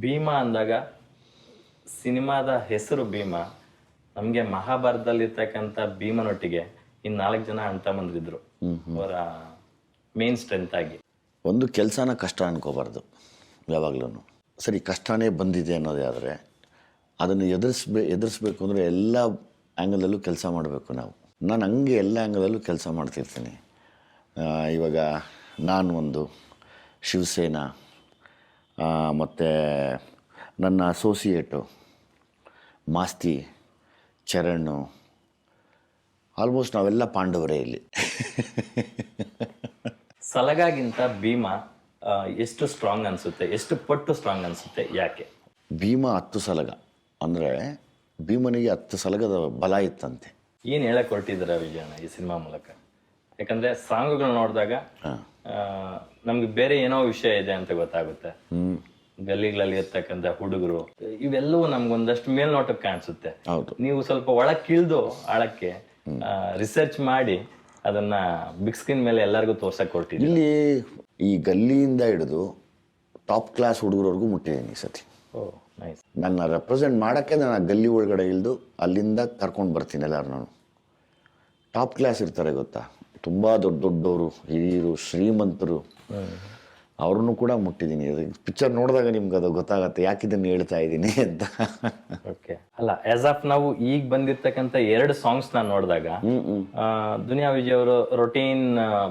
ಭೀಮಾ ಅಂದಾಗ ಸಿನಿಮಾದ ಹೆಸರು ಭೀಮಾ. ನಮಗೆ ಮಹಾಭಾರತದಲ್ಲಿರ್ತಕ್ಕಂಥ ಭೀಮನೊಟ್ಟಿಗೆ ಇನ್ನು 4 ಜನ ಅಣ್ಣ ತಮ್ಮಂದಿರಿದ್ರು ಅವರ ಮೇನ್ ಸ್ಟ್ರೆಂತ್ ಆಗಿ. ಒಂದು ಕೆಲಸನ ಕಷ್ಟ ಅನ್ಕೋಬಾರ್ದು ಯಾವಾಗಲೂ. ಸರಿ ಕಷ್ಟನೇ ಬಂದಿದೆ ಅನ್ನೋದೇ ಆದರೆ ಅದನ್ನು ಎದುರಿಸ್ಬೇಕು ಅಂದರೆ ಎಲ್ಲ ಆ್ಯಂಗಲಲ್ಲೂ ಕೆಲಸ ಮಾಡಬೇಕು ನಾವು. ನಾನು ಹಂಗೆ ಎಲ್ಲ ಆ್ಯಂಗಲಲ್ಲೂ ಕೆಲಸ ಮಾಡ್ತಿರ್ತೀನಿ. ಇವಾಗ ನಾನು ಒಂದು ಶಿವಸೇನಾ ಮತ್ತು ನನ್ನ ಅಸೋಸಿಯೇಟು ಮಾಸ್ತಿ ಚರಣ್, ಆಲ್ಮೋಸ್ಟ್ ನಾವೆಲ್ಲ ಪಾಂಡವರೇ ಇಲ್ಲಿ. ಸಲಗಾಗಿಂತ ಭೀಮಾ ಎಷ್ಟು ಸ್ಟ್ರಾಂಗ್ ಅನಿಸುತ್ತೆ, ಎಷ್ಟು ಪಟ್ಟು ಸ್ಟ್ರಾಂಗ್ ಅನಿಸುತ್ತೆ, ಯಾಕೆ? ಭೀಮಾ 10 ಸಲಗ ಅಂದರೆ ಭೀಮನಿಗೆ 10 ಸಲಗದ ಬಲ ಇತ್ತಂತೆ. ಏನು ಹೇಳಕ್ಕೆ ಹೊರಟಿದ್ದಾರೆ ವಿಜಯಣ್ಣ ಈ ಸಿನಿಮಾ ಮೂಲಕ? ಯಾಕಂದರೆ ಸಾಂಗ್ಗಳು ನೋಡಿದಾಗ ನಮ್ಗೆ ಬೇರೆ ಏನೋ ವಿಷಯ ಇದೆ ಅಂತ ಗೊತ್ತಾಗುತ್ತೆ. ಗಲ್ಲಿಗಳಲ್ಲಿ ಇರ್ತಕ್ಕಂಥ ಹುಡುಗರು ಇವೆಲ್ಲವೂ ನಮ್ಗೊಂದಷ್ಟು ಮೇಲ್ನೋಟಕ್ಕೆ ಕಾಣಿಸುತ್ತೆ. ಹೌದು, ನೀವು ಸ್ವಲ್ಪ ಒಳಕ್ಕೆ ಇಳಿದು ಆಳಕ್ಕೆ ರಿಸರ್ಚ್ ಮಾಡಿ ಅದನ್ನ ಬಿಗ್ ಸ್ಕ್ರೀನ್ ಮೇಲೆ ಎಲ್ಲರಿಗೂ ತೋರ್ಸಕ್ಕೆ ಹೊರಟಿದ್ದೀವಿ. ಇಲ್ಲಿ ಈ ಗಲ್ಲಿಯಿಂದ ಹಿಡಿದು ಟಾಪ್ ಕ್ಲಾಸ್ ಹುಡುಗರವರೆಗೂ ಮುಟ್ಟಿದ್ದೀನಿ ಈ ಸತಿ. ಓ ನೈಸ್. ನನ್ನ ರೆಪ್ರೆಸೆಂಟ್ ಮಾಡೋಕ್ಕೆ ನಾನು ಗಲ್ಲಿ ಒಳಗಡೆ ಇಳಿದು ಅಲ್ಲಿಂದ ಕರ್ಕೊಂಡು ಬರ್ತೀನಿ ಎಲ್ಲರೂ. ನಾನು ಟಾಪ್ ಕ್ಲಾಸ್ ಇರ್ತಾರೆ ಗೊತ್ತಾ, ತುಂಬ ದೊಡ್ಡವರು, ಹಿರಿಯರು, ಶ್ರೀಮಂತರು, ಅವ್ರನ್ನೂ ಕೂಡ ಮುಟ್ಟಿದ್ದೀನಿ. ಪಿಕ್ಚರ್ ನೋಡಿದಾಗ ನಿಮ್ಗೆ ಅದು ಗೊತ್ತಾಗತ್ತೆ ಯಾಕೆ ಇದನ್ನು ಹೇಳ್ತಾ ಇದ್ದೀನಿ ಅಂತ. ಓಕೆ. ಅಲ್ಲ, ಆಸ್ ಆಫ್ ನಾವು ಈಗ ಬಂದಿರ್ತಕ್ಕಂಥ 2 ಸಾಂಗ್ಸ್ ನಾನು ನೋಡಿದಾಗ ದುನಿಯಾ ವಿಜಯ್ ಅವರು ರೊಟೀನ್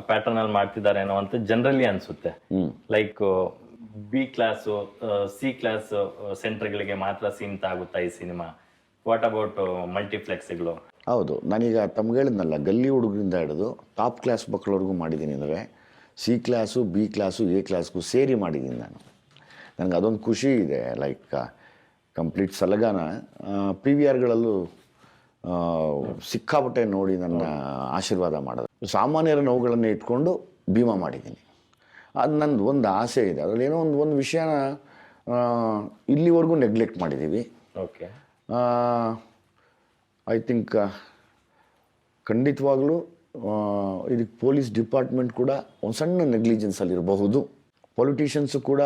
ಪ್ಯಾಟರ್ನ್ ಅಲ್ಲಿ ಮಾಡ್ತಿದ್ದಾರೆ ಅನ್ನೋ ಅಂತ ಜನರಲಿ ಅನ್ಸುತ್ತೆ. Like B class C class ಸೆಂಟರ್ಗಳಿಗೆ ಮಾತ್ರ ಸೀಮಿತ ಆಗುತ್ತಾ ಈ ಸಿನಿಮಾ? What about ಮಲ್ಟಿಪ್ಲೆಕ್ಸ್ಗಳು? ಹೌದು, ನಾನೀಗ ತಮ್ಗೆ ಹೇಳಿದ್ನಲ್ಲ, ಗಲ್ಲಿ ಹುಡುಗರಿಂದ ಹಿಡಿದು ಟಾಪ್ ಕ್ಲಾಸ್ ಮಕ್ಕಳವರೆಗೂ ಮಾಡಿದ್ದೀನಿ. ಅಂದರೆ C class, B class, A ಕ್ಲಾಸ್ಗೂ ಸೇರಿ ಮಾಡಿದ್ದೀನಿ ನಾನು. ನನಗೆ ಅದೊಂದು ಖುಷಿ ಇದೆ. ಲೈಕ್ ಕಂಪ್ಲೀಟ್ ಸಲಗಾನ PVRಗಳಲ್ಲೂ ಸಿಕ್ಕಾಪಟ್ಟೆ ನೋಡಿ ನನ್ನ ಆಶೀರ್ವಾದ ಮಾಡೋದು. ಸಾಮಾನ್ಯರ ನೋವುಗಳನ್ನು ಇಟ್ಕೊಂಡು ಭೀಮಾ ಮಾಡಿದ್ದೀನಿ. ಅದು ನಂದು ಒಂದು ಆಸೆ ಇದೆ. ಅದರಲ್ಲಿ ಏನೋ ಒಂದು ವಿಷಯನ ಇಲ್ಲಿವರೆಗೂ ನೆಗ್ಲೆಕ್ಟ್ ಮಾಡಿದ್ದೀವಿ. ಓಕೆ. ಐ ಥಿಂಕ್ ಖಂಡಿತವಾಗ್ಲೂ ಇದಕ್ಕೆ ಪೊಲೀಸ್ ಡಿಪಾರ್ಟ್ಮೆಂಟ್ ಕೂಡ ಒಂದು ಸಣ್ಣ ನೆಗ್ಲಿಜೆನ್ಸಲ್ಲಿರಬಹುದು, ಪೊಲಿಟಿಷಿಯನ್ಸು ಕೂಡ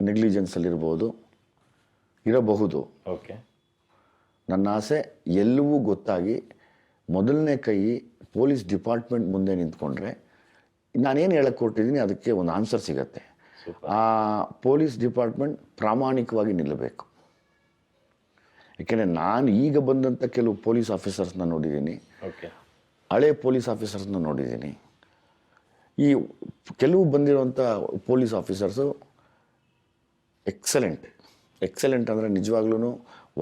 ನೆಗ್ಲಿಜೆನ್ಸಲ್ಲಿರ್ಬೋದು, ಇರಬಹುದು. ಓಕೆ. ನನ್ನ ಆಸೆ ಎಲ್ಲವೂ ಗೊತ್ತಾಗಿ ಮೊದಲನೇ ಕೈ ಪೊಲೀಸ್ ಡಿಪಾರ್ಟ್ಮೆಂಟ್ ಮುಂದೆ ನಿಂತ್ಕೊಂಡ್ರೆ ನಾನೇನು ಹೇಳಕ್ಕೆ ಕೊಟ್ಟಿದ್ದೀನಿ ಅದಕ್ಕೆ ಒಂದು ಆನ್ಸರ್ ಸಿಗತ್ತೆ. ಆ ಪೊಲೀಸ್ ಡಿಪಾರ್ಟ್ಮೆಂಟ್ ಪ್ರಾಮಾಣಿಕವಾಗಿ ನಿಲ್ಲಬೇಕು. ಯಾಕೆಂದರೆ ನಾನು ಈಗ ಬಂದಂಥ ಕೆಲವು ಪೊಲೀಸ್ ಆಫೀಸರ್ಸ್ನ ನೋಡಿದ್ದೀನಿ, ಓಕೆ, ಹಳೆ ಪೊಲೀಸ್ ಆಫೀಸರ್ಸ್ನ ನೋಡಿದ್ದೀನಿ. ಈ ಕೆಲವು ಬಂದಿರುವಂಥ ಪೊಲೀಸ್ ಆಫೀಸರ್ಸು ಎಕ್ಸಲೆಂಟ್ ಅಂದರೆ ನಿಜವಾಗ್ಲೂ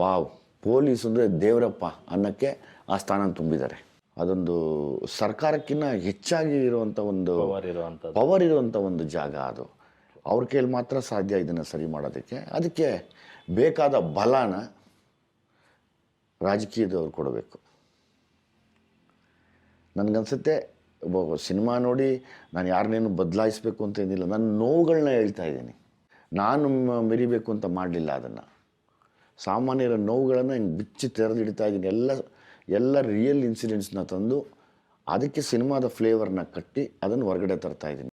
ವಾವ್, ಪೊಲೀಸ್ ಅಂದರೆ ದೇವರಪ್ಪ ಅನ್ನೋಕ್ಕೆ ಆ ಸ್ಥಾನ ತುಂಬಿದ್ದಾರೆ. ಅದೊಂದು ಸರ್ಕಾರಕ್ಕಿಂತ ಹೆಚ್ಚಾಗಿ ಇರುವಂಥ ಒಂದು ಪವರ್ ಇರುವಂಥ ಒಂದು ಜಾಗ ಅದು. ಅವ್ರ ಕೈಲಿ ಮಾತ್ರ ಸಾಧ್ಯ ಇದನ್ನು ಸರಿ ಮಾಡೋದಕ್ಕೆ. ಅದಕ್ಕೆ ಬೇಕಾದ ಬಲನ ರಾಜಕೀಯದವ್ರು ಕೊಡಬೇಕು. ನನಗನ್ಸುತ್ತೆ ಸಿನಿಮಾ ನೋಡಿ ನಾನು ಯಾರನ್ನೇನು ಬದಲಾಯಿಸಬೇಕು ಅಂತ ಏನಿಲ್ಲ, ನನ್ನ ನೋವುಗಳನ್ನ ಹೇಳ್ತಾ ಇದ್ದೀನಿ. ನಾನು ಮೆರಿಬೇಕು ಅಂತ ಮಾಡಲಿಲ್ಲ ಅದನ್ನು. ಸಾಮಾನ್ಯರ ನೋವುಗಳನ್ನು ಹಿಂಗೆ ಬಿಚ್ಚಿ ತೆರೆದಿಡ್ತಾ ಇದ್ದೀನಿ. ಎಲ್ಲ ರಿಯಲ್ ಇನ್ಸಿಡೆಂಟ್ಸ್ನ ತಂದು ಅದಕ್ಕೆ ಸಿನಿಮಾದ ಫ್ಲೇವರ್ನ ಕಟ್ಟಿ ಅದನ್ನು ಹೊರಗಡೆ ತರ್ತಾ ಇದ್ದೀನಿ.